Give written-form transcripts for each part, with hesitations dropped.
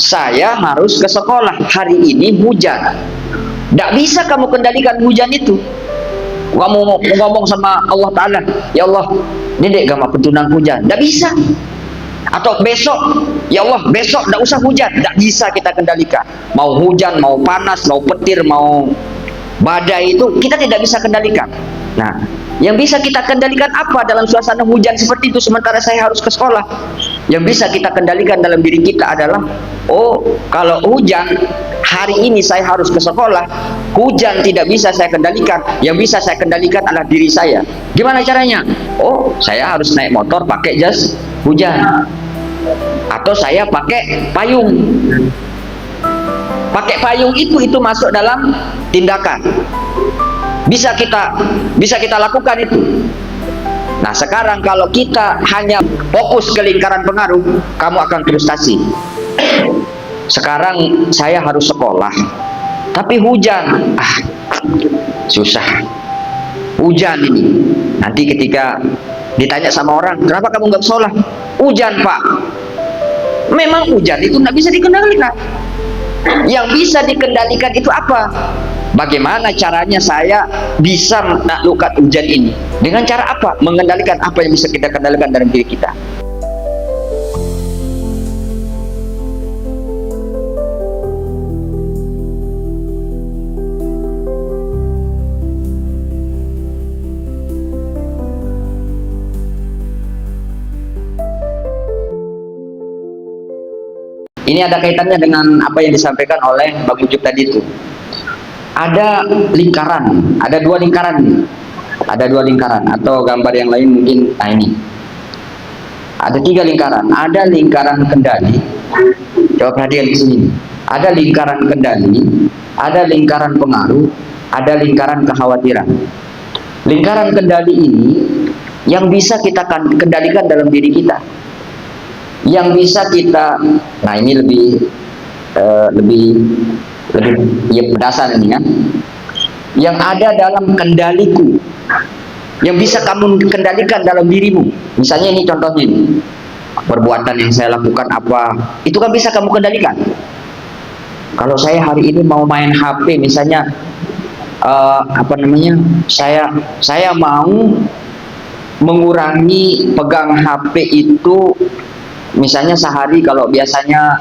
saya harus ke sekolah, hari ini hujan. Tidak bisa kamu kendalikan hujan itu. Kamu ngomong sama Allah Ta'ala, ya Allah, ini dek gak petunang hujan. Tidak bisa. Atau besok, ya Allah, besok tidak usah hujan. Tidak bisa kita kendalikan. Mau hujan, mau panas, mau petir, mau badai, itu kita tidak bisa kendalikan. Nah, yang bisa kita kendalikan apa dalam suasana hujan seperti itu sementara saya harus ke sekolah? Yang bisa kita kendalikan dalam diri kita adalah, oh, kalau hujan hari ini saya harus ke sekolah, hujan tidak bisa saya kendalikan. Yang bisa saya kendalikan adalah diri saya. Gimana caranya? Oh, saya harus naik motor pakai jas hujan, atau saya pakai payung. Pakai payung itu masuk dalam tindakan. Bisa kita lakukan itu. Nah, sekarang kalau kita hanya fokus ke lingkaran pengaruh, kamu akan frustasi. Sekarang saya harus sekolah, tapi hujan, susah. Hujan ini. Nanti ketika ditanya sama orang, kenapa kamu nggak sekolah? Hujan, Pak. Memang hujan itu nggak bisa dikendalikan. Yang bisa dikendalikan itu apa? Bagaimana caranya saya bisa menaklukkan hujan ini? Dengan cara apa? Mengendalikan apa yang bisa kita kendalikan dalam diri kita. Ini ada kaitannya dengan apa yang disampaikan oleh Bang Ucup tadi itu. Ada lingkaran, ada dua lingkaran, atau gambar yang lain mungkin. Nah, ini ada 3 lingkaran. Ada lingkaran kendali. Coba perhatikan di sini. Ada lingkaran kendali, ada lingkaran pengaruh, ada lingkaran kekhawatiran. Lingkaran kendali ini yang bisa kita kendalikan dalam diri kita. Yang bisa kita, nah ini lebih ya berdasar ini kan. Yang ada dalam kendaliku, yang bisa kamu kendalikan dalam dirimu. Misalnya ini contohnya ini, perbuatan yang saya lakukan apa, itu kan bisa kamu kendalikan. Kalau saya hari ini mau main HP, misalnya saya mau mengurangi pegang HP itu. Misalnya sehari kalau biasanya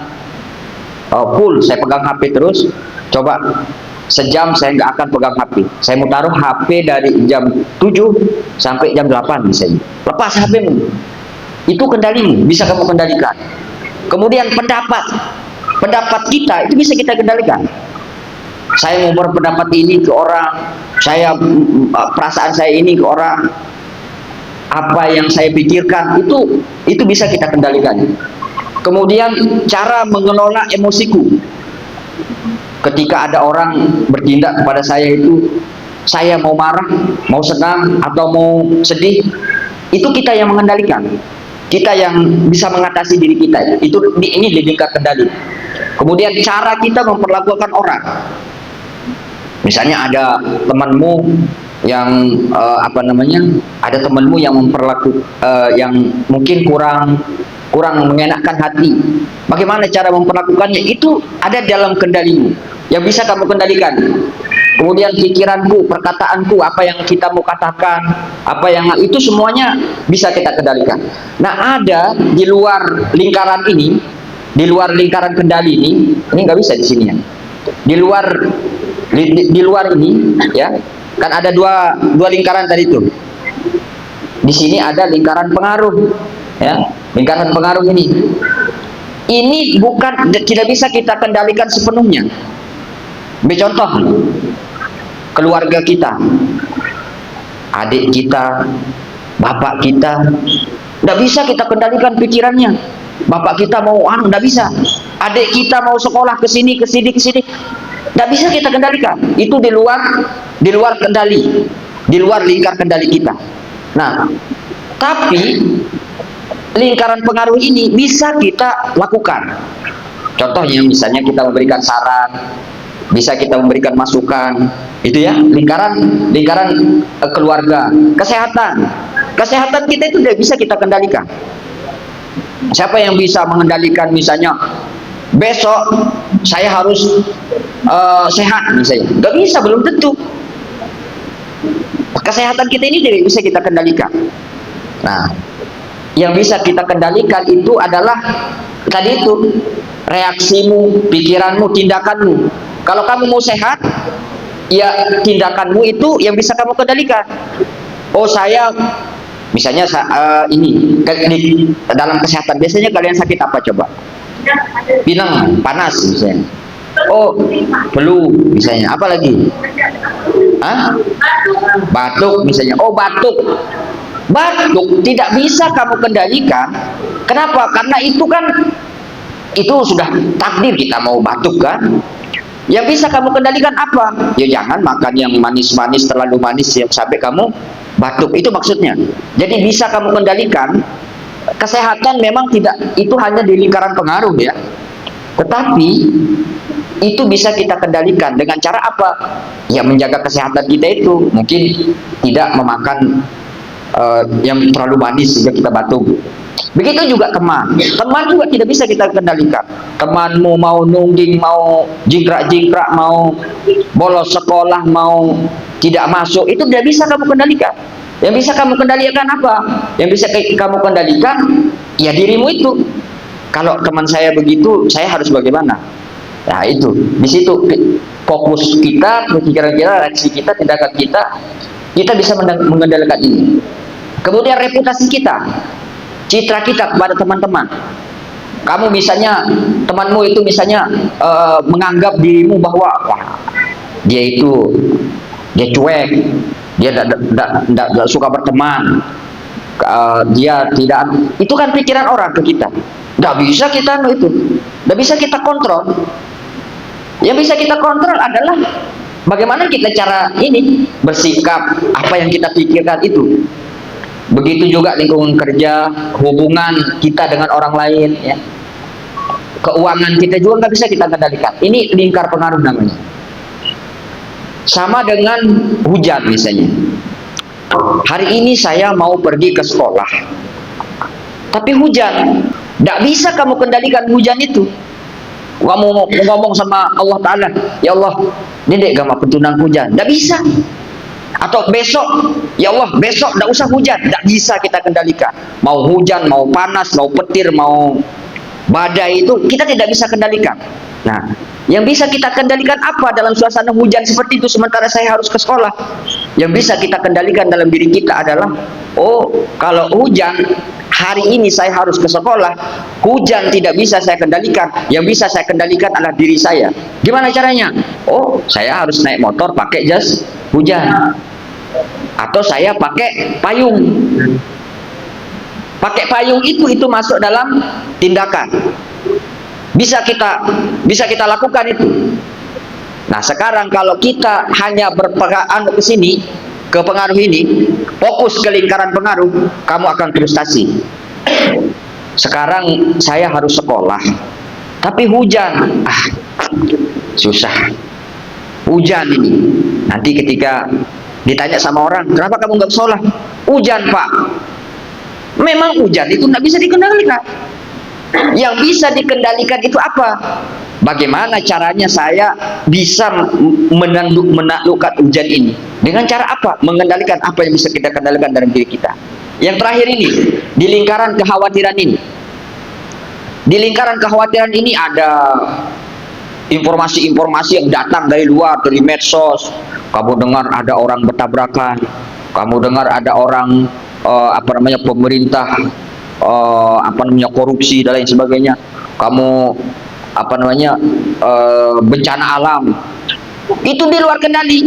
full saya pegang HP terus, coba sejam saya nggak akan pegang HP. Saya mau taruh HP dari jam 7 sampai jam 8 misalnya. Lepas HP-mu. Itu kendalimu, bisa kamu kendalikan. Kemudian pendapat kita itu bisa kita kendalikan. Saya mau berpendapat ini ke orang, perasaan saya ini ke orang, apa yang saya pikirkan itu bisa kita kendalikan. Kemudian cara mengelola emosiku. Ketika ada orang bertindak kepada saya itu, saya mau marah, mau senang, atau mau sedih, itu kita yang mengendalikan. Kita yang bisa mengatasi diri kita. Ini di lingkar kendali. Kemudian cara kita memperlakukan orang. Misalnya ada temanmu yang ada temanmu yang yang mungkin kurang mengenakkan hati. Bagaimana cara memperlakukannya? Itu ada dalam kendalimu, yang bisa kamu kendalikan. Kemudian pikiranku, perkataanku, apa yang kita mau katakan, itu semuanya bisa kita kendalikan. Nah, ada di luar lingkaran ini, di luar lingkaran kendali ini nggak bisa di sini ya. Di luar ini ya. Kan ada dua lingkaran tadi itu. Di sini ada lingkaran pengaruh, ya. Lingkaran pengaruh ini tidak bisa kita kendalikan sepenuhnya. Contoh, keluarga kita, adik kita, bapak kita, tidak bisa kita kendalikan pikirannya. Bapak kita mau tidak bisa. Adik kita mau sekolah ke sini, tidak bisa kita kendalikan. Itu di luar kendali, di luar lingkar kendali kita. Nah, tapi lingkaran pengaruh ini bisa kita lakukan. Contohnya misalnya kita memberikan saran, bisa kita memberikan masukan, itu ya, lingkaran keluarga. Kesehatan kita itu tidak bisa kita kendalikan. Siapa yang bisa mengendalikan misalnya besok saya harus sehat misalnya. Nggak bisa, belum tentu. Kesehatan kita ini tidak bisa kita kendalikan. Nah, yang bisa kita kendalikan itu adalah tadi itu, reaksimu, pikiranmu, tindakanmu. Kalau kamu mau sehat, ya tindakanmu itu yang bisa kamu kendalikan. Oh, saya misalnya ini dalam kesehatan biasanya kalian sakit apa coba? Pinang, panas misalnya. Oh, flu misalnya. Apa lagi? Hah? Batuk misalnya. Oh, batuk. Batuk tidak bisa kamu kendalikan. Kenapa? Karena itu kan itu sudah takdir kita mau batuk kan. Yang bisa kamu kendalikan apa? Ya jangan makan yang manis-manis, terlalu manis yang sampai kamu batuk. Itu maksudnya. Jadi bisa kamu kendalikan. Kesehatan memang tidak itu hanya di lingkaran pengaruh ya. Tetapi itu bisa kita kendalikan dengan cara apa? Ya menjaga kesehatan kita itu. Mungkin tidak memakan yang terlalu manis sehingga kita batuk. Begitu juga teman. Teman juga tidak bisa kita kendalikan. Temanmu mau nungging, mau jingkrak-jingkrak, mau bolos sekolah, mau tidak masuk, itu tidak bisa kamu kendalikan. Yang bisa kamu kendalikan apa? Yang bisa kamu kendalikan ya dirimu itu. Kalau teman saya begitu, saya harus bagaimana? Nah itu, di situ fokus kita, pikiran kita, reaksi kita, tindakan kita bisa mengendalikan ini. Kemudian reputasi kita, citra kita kepada teman-teman. Kamu misalnya, temanmu itu misalnya menganggap dirimu bahwa wah, dia cuek, dia tidak suka berteman, dia tidak, itu kan pikiran orang ke kita. Tidak bisa kita itu, tidak bisa kita kontrol. Yang bisa kita kontrol adalah bagaimana kita cara ini bersikap, apa yang kita pikirkan itu. Begitu juga lingkungan kerja, hubungan kita dengan orang lain, ya. Keuangan kita juga nggak bisa kita kendalikan. Ini lingkar pengaruh namanya. Sama dengan hujan misalnya. Hari ini saya mau pergi ke sekolah, tapi hujan, nggak bisa kamu kendalikan hujan itu. Kamu ngomong sama Allah Ta'ala, ya Allah, ini dek gama petunang hujan, nggak bisa. Atau besok, ya Allah, besok tidak usah hujan, tidak bisa kita kendalikan. Mau hujan, mau panas, mau petir, mau badai, itu kita tidak bisa kendalikan. Nah, yang bisa kita kendalikan apa dalam suasana hujan seperti itu sementara saya harus ke sekolah? Yang bisa kita kendalikan dalam diri kita adalah, oh, kalau hujan hari ini saya harus ke sekolah, hujan tidak bisa saya kendalikan. Yang bisa saya kendalikan adalah diri saya. Gimana caranya? Oh, saya harus naik motor pakai jas hujan. Atau saya pakai payung. Pakai payung itu masuk dalam tindakan. Bisa kita lakukan itu. Nah, sekarang kalau kita hanya berpegang ke sini, ke pengaruh ini, fokus ke lingkaran pengaruh, kamu akan frustasi. Sekarang saya harus sekolah, tapi hujan, susah. Hujan ini. Nanti ketika ditanya sama orang, kenapa kamu nggak sekolah? Hujan, Pak. Memang hujan itu nggak bisa dikendalikan. Yang bisa dikendalikan itu apa? Bagaimana caranya saya bisa menaklukkan hujan ini? Dengan cara apa? Mengendalikan apa yang bisa kita kendalikan dalam diri kita. Yang terakhir ini, di lingkaran kekhawatiran ini. Di lingkaran kekhawatiran ini ada informasi-informasi yang datang dari luar, dari medsos. Kamu dengar ada orang bertabrakan, kamu dengar ada orang pemerintah korupsi dan lain sebagainya. Kamu bencana alam. Itu di luar kendali.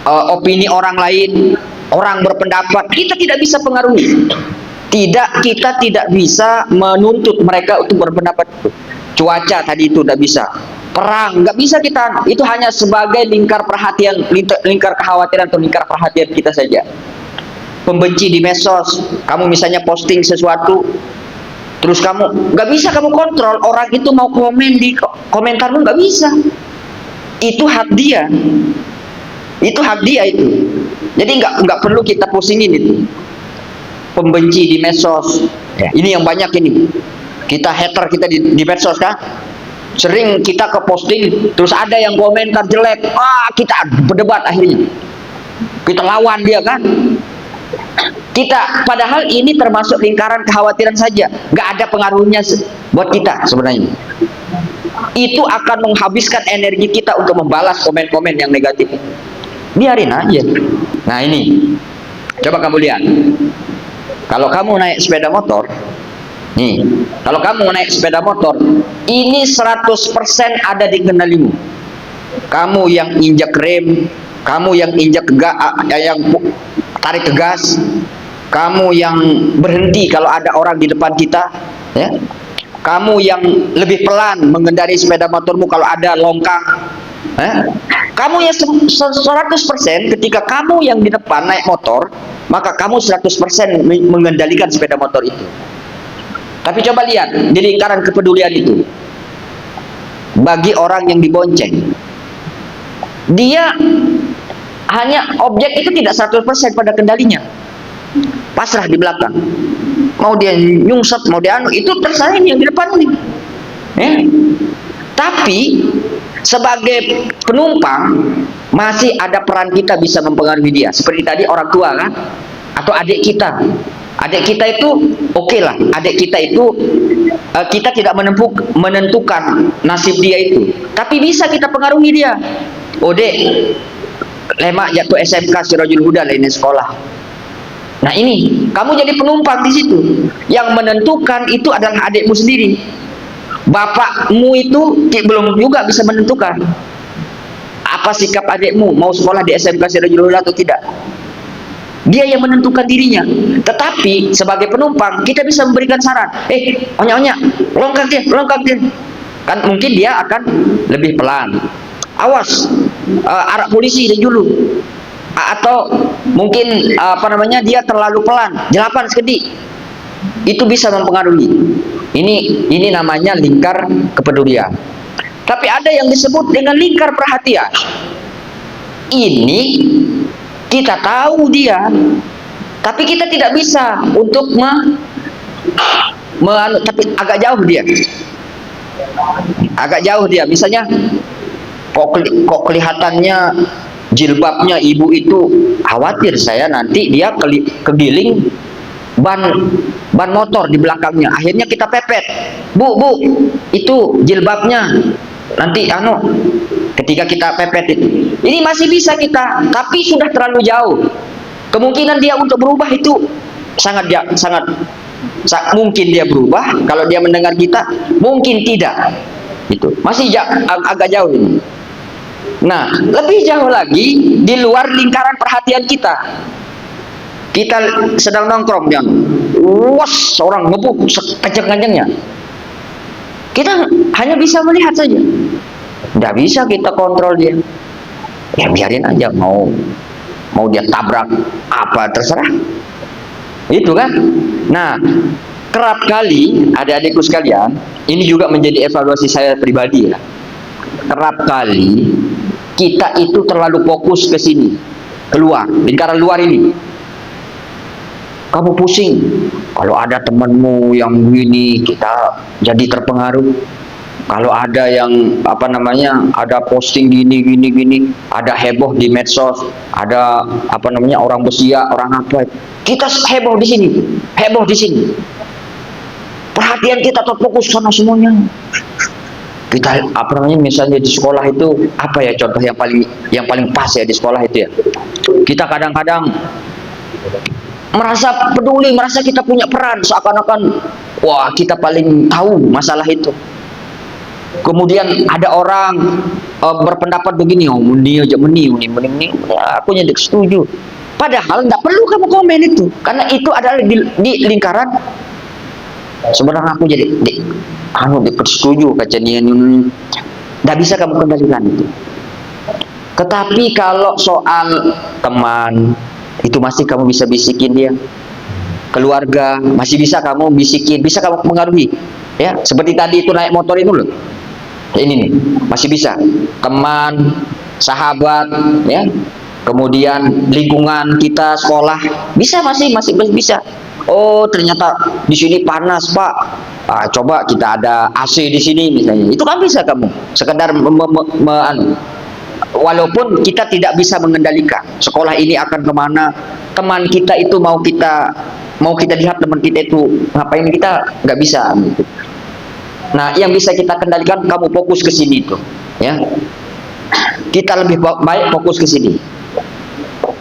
Opini orang lain, orang berpendapat, kita tidak bisa pengaruhi. Kita tidak bisa menuntut mereka untuk berpendapat. Cuaca tadi itu tidak bisa. Perang nggak bisa kita, itu hanya sebagai lingkar perhatian, lingkar kekhawatiran atau lingkar perhatian kita saja. Pembenci di medsos, kamu misalnya posting sesuatu, terus kamu nggak bisa kamu kontrol orang itu mau komen di komentarmu, nggak bisa. Itu hak dia, itu hak dia itu. Jadi nggak perlu kita pusingin itu. Pembenci di medsos, ya, ini yang banyak ini. Kita hater kita di medsos kan? Sering kita ke posting, terus ada yang komentar jelek, kita berdebat akhirnya. Kita lawan dia kan. Kita, padahal ini termasuk lingkaran kekhawatiran saja, nggak ada pengaruhnya buat kita sebenarnya. Itu akan menghabiskan energi kita untuk membalas komen-komen yang negatif. Biarin aja. Nah ini, coba kamu lihat. Kalau kamu naik sepeda motor, nih, kalau kamu naik sepeda motor, ini 100% ada di kendalimu. Kamu yang injak rem, kamu yang injak yang tarik ke gas, kamu yang berhenti kalau ada orang di depan kita, ya. Kamu yang lebih pelan mengendarai sepeda motormu kalau ada longkang, kamu yang 100% ketika kamu yang di depan naik motor, maka kamu 100% mengendalikan sepeda motor itu. Tapi coba lihat di lingkaran kepedulian itu, bagi orang yang dibonceng, dia hanya objek itu tidak 100% pada kendalinya, pasrah di belakang. Mau dia nyungsep, mau dia itu terserah yang di depan ini. Tapi sebagai penumpang masih ada peran kita bisa mempengaruhi dia. Seperti tadi orang tua kan, atau adik kita. Adik kita itu oke lah, adik kita itu kita tidak menentukan nasib dia itu, tapi bisa kita pengaruhi dia. Oh dek, lemak jatuh SMK Sirajul Huda lainnya sekolah. Nah ini, kamu jadi penumpang di situ. Yang menentukan itu adalah adikmu sendiri. Bapakmu itu belum juga bisa menentukan apa sikap adikmu, mau sekolah di SMK Sirajul Huda atau tidak. Dia yang menentukan dirinya. Tetapi sebagai penumpang kita bisa memberikan saran. Onya-onya, longkang dia. Kan mungkin dia akan lebih pelan. Awas, arak polisi dulu. Atau mungkin dia terlalu pelan, jelapan sekedik. Itu bisa mempengaruhi. Ini namanya lingkar kepedulian. Tapi ada yang disebut dengan lingkar perhatian. Ini kita tahu dia, tapi kita tidak bisa untuk tapi agak jauh dia. Agak jauh dia. Misalnya kok kelihatannya jilbabnya ibu itu, khawatir saya nanti dia kegiling ban motor di belakangnya. Akhirnya kita pepet. Bu, itu jilbabnya nanti ketika kita pepet itu. Ini masih bisa kita, tapi sudah terlalu jauh. Kemungkinan dia untuk berubah itu sangat mungkin dia berubah. Kalau dia mendengar kita, mungkin tidak. Itu masih agak jauh ini. Nah, lebih jauh lagi di luar lingkaran perhatian kita. Kita sedang nongkrong, seorang ngebuk kenceng-kencengnya. Kita hanya bisa melihat saja. Tidak bisa kita kontrol dia. Ya biarin aja, mau dia tabrak apa terserah. Itu kan. Nah, kerap kali adik-adikku sekalian, ini juga menjadi evaluasi saya pribadi ya. Kerap kali kita itu terlalu fokus ke sini, keluar, lingkaran luar ini. Kamu pusing kalau ada temanmu yang begini, kita jadi terpengaruh. Kalau ada yang ada posting gini, ada heboh di medsos, ada orang besia, orang apa, kita heboh di sini. Perhatian kita terfokus sana semuanya. Kita misalnya di sekolah itu contoh yang paling pas ya di sekolah itu ya. Kita kadang-kadang merasa peduli, merasa kita punya peran, seakan-akan wah kita paling tahu masalah itu. Kemudian ada orang berpendapat begini, meni, aku jadi setuju. Padahal tidak perlu kamu komen itu, karena itu adalah di lingkaran. Sebenarnya aku jadi setuju kajian ini, tidak bisa kamu kendalikan itu. Tetapi kalau soal teman, itu masih kamu bisa bisikin dia. Keluarga masih bisa kamu bisikin, bisa kamu pengaruhi. Ya, seperti tadi itu naik motor itu loh. Ini nih, masih bisa. Teman, sahabat, ya. Kemudian lingkungan kita, sekolah, masih bisa. Oh, ternyata di sini panas, Pak. Coba kita ada AC di sini misalnya, itu kan bisa kamu sekedar walaupun kita tidak bisa mengendalikan sekolah ini akan kemana, teman kita itu mau kita lihat teman kita itu ngapain, kita nggak bisa gitu. Nah, yang bisa kita kendalikan, kamu fokus ke sini itu, ya. Kita lebih baik fokus ke sini.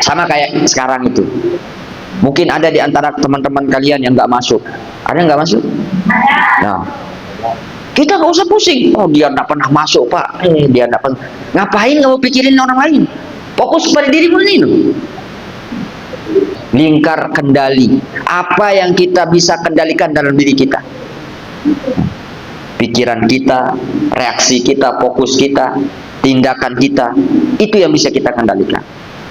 Sama kayak sekarang itu. Mungkin ada di antara teman-teman kalian yang nggak masuk. Ada nggak masuk? Nah, kita nggak usah pusing. Oh, dia nggak pernah masuk, Pak. Dia nggak pernah. Ngapain kamu pikirin orang lain? Fokus pada dirimu ini. Lingkar kendali. Apa yang kita bisa kendalikan dalam diri kita? Pikiran kita, reaksi kita, fokus kita, tindakan kita, itu yang bisa kita kendalikan.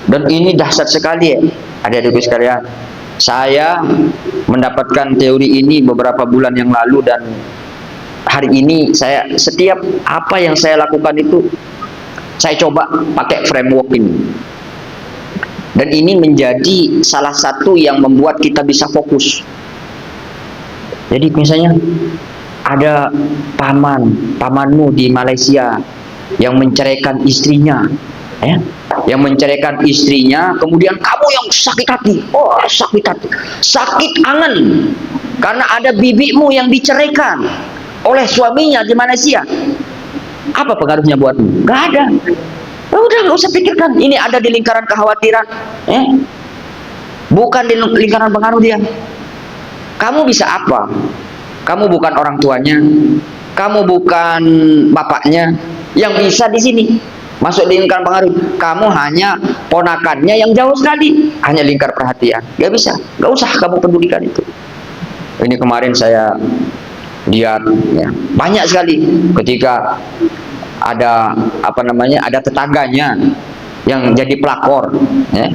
Dan ini dahsyat sekali ya, adik-adikku sekalian. Saya mendapatkan teori ini beberapa bulan yang lalu, dan hari ini saya setiap apa yang saya lakukan itu saya coba pakai framework ini. Dan ini menjadi salah satu yang membuat kita bisa fokus. Jadi misalnya ada pamanmu di Malaysia yang menceraikan istrinya, ya, yang menceraikan istrinya, kemudian kamu yang sakit hati, sakit angan, karena ada bibimu yang diceraikan oleh suaminya di Malaysia. Apa pengaruhnya buatmu? Gak ada. Udah, gak usah pikirkan. Ini ada di lingkaran kekhawatiran, bukan di lingkaran pengaruh dia. Kamu bisa apa? Kamu bukan orang tuanya, kamu bukan bapaknya. Yang bisa di sini masuk di lingkaran pengaruh, kamu hanya ponakannya yang jauh sekali, hanya lingkar perhatian. Gak bisa, gak usah kamu pedulikan itu. Ini kemarin saya lihat, ya, banyak sekali ketika ada ada tetangganya yang jadi pelakor, ya.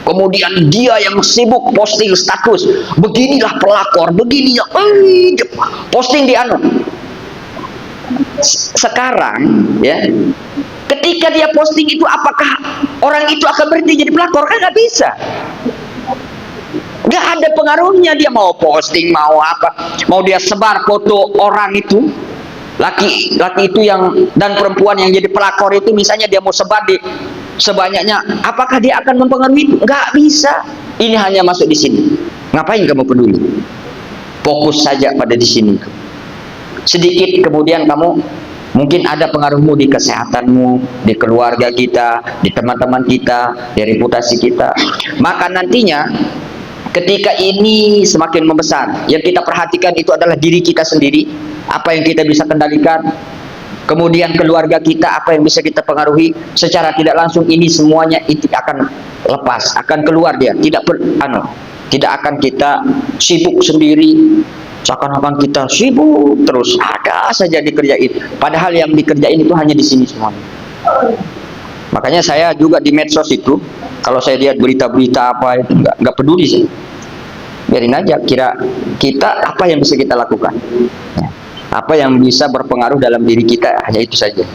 Kemudian dia yang sibuk posting status, beginilah pelakor, beginilah, posting di sekarang, ya, ketika dia posting itu, apakah orang itu akan berhenti jadi pelakor? Kan nggak bisa. Nggak ada pengaruhnya. Dia mau posting, mau apa, mau dia sebar foto orang itu, laki itu yang dan perempuan yang jadi pelakor itu, misalnya dia mau sebar di sebanyaknya, apakah dia akan mempengaruhi itu? Nggak bisa. Ini hanya masuk di sini. Ngapain kamu peduli? Fokus saja pada di sini. Sedikit kemudian kamu mungkin ada pengaruhmu di kesehatanmu, di keluarga kita, di teman-teman kita, di reputasi kita. Maka nantinya ketika ini semakin membesar, yang kita perhatikan itu adalah diri kita sendiri, apa yang kita bisa kendalikan. Kemudian keluarga kita, apa yang bisa kita pengaruhi. Secara tidak langsung ini semuanya itu akan lepas, akan keluar dia. Tidak akan kita sibuk sendiri. Seakan-akan kita sibuk terus, ada saja dikerjain. Padahal yang dikerjain itu hanya di sini semuanya. Makanya saya juga di medsos itu, kalau saya lihat berita-berita apa itu nggak peduli sih. Biarin aja, kira kita apa yang bisa kita lakukan. Apa yang bisa berpengaruh dalam diri kita, hanya itu saja.